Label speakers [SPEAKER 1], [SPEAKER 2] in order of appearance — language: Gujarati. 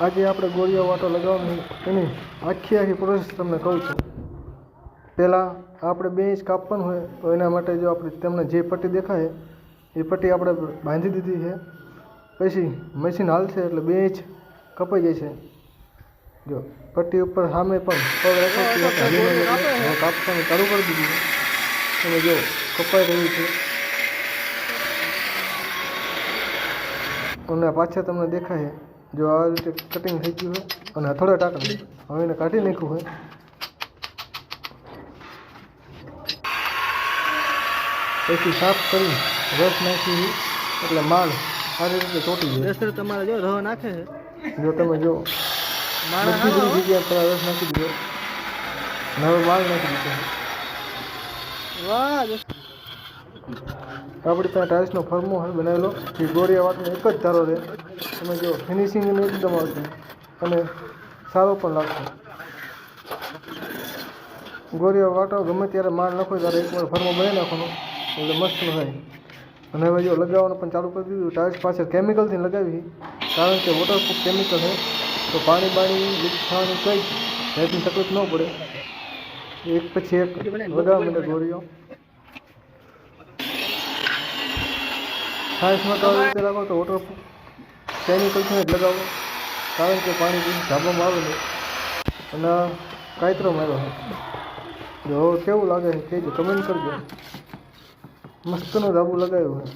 [SPEAKER 1] આજે આપણે ગોળીઓ વાટો લગાવવાની એની આખી પ્રોસેસ તમને કહું છું. પહેલાં આપણે 2 ઇંચ કાપવાનું હોય તો એના માટે જો આપણે તમને જે પટ્ટી દેખાય એ પટ્ટી આપણે બાંધી દીધી છે. પછી મશીન હાલશે એટલે 2 ઇંચ કપાઈ જાય છે. જો પટ્ટી ઉપર સામે પણ પગ રાખો કાપવાનું ચાલુ કરી દીધું છે. તમે જો કપાઈ રહ્યું છે અને પાછળ તમને દેખાય જો આ રીતે કટિંગ થઈ ગયું હોય અને હથોડા ટાંકણ હવે એને કાઢી નાખ્યું હોય. પછી સાફ કરી રસ નાખી એટલે માલ સારી રીતે ચોટી જાય.
[SPEAKER 2] તમારે જો રહ નાખે છે,
[SPEAKER 1] જો તમે જો બધી જગ્યાએ પેલા રસ નાખી દીધો અને હવે માલ નાખી દીધો.
[SPEAKER 2] વાહ
[SPEAKER 1] આપણી પાસે ટાઇલ્સનો ફર્મો હોય બનાવેલો એ ગોળીયા વાટનો એક જ ધારો રહે. તમે જો ફિનિશિંગ એકદમ આવશે અને સારો પણ લાગશે. ગોળીયા વાટો ગમે ત્યારે માલ નાખો ત્યારે એકવાર ફર્મો બનાવી નાખવાનો એટલે મસ્ત થાય. અને હવે જો લગાવવાનું પણ ચાલુ કરી દીધું. ટાઇલ્સ પાછળ કેમિકલથી લગાવી કારણ કે વોટરપ્રૂફ કેમિકલ છે તો પાણી લીક થવાની કંઈ જાતની તકલીફ ન પડે. એક પછી એક લગાવવા માટે ગોળીઓ ટાઇલ્સમાં તો આવી રીતે લાગો તો વોટરપ્રૂફ કેમિકલથી જ લગાવો કારણ કે પાણી પછી ધાબામાં આવે નહીં. અને કાયતરો માર્યો છે. જો કેવું લાગે છે કહેજો, કમેન્ટ કરજો. મસ્તનું ધાબુ લગાવ્યું છે.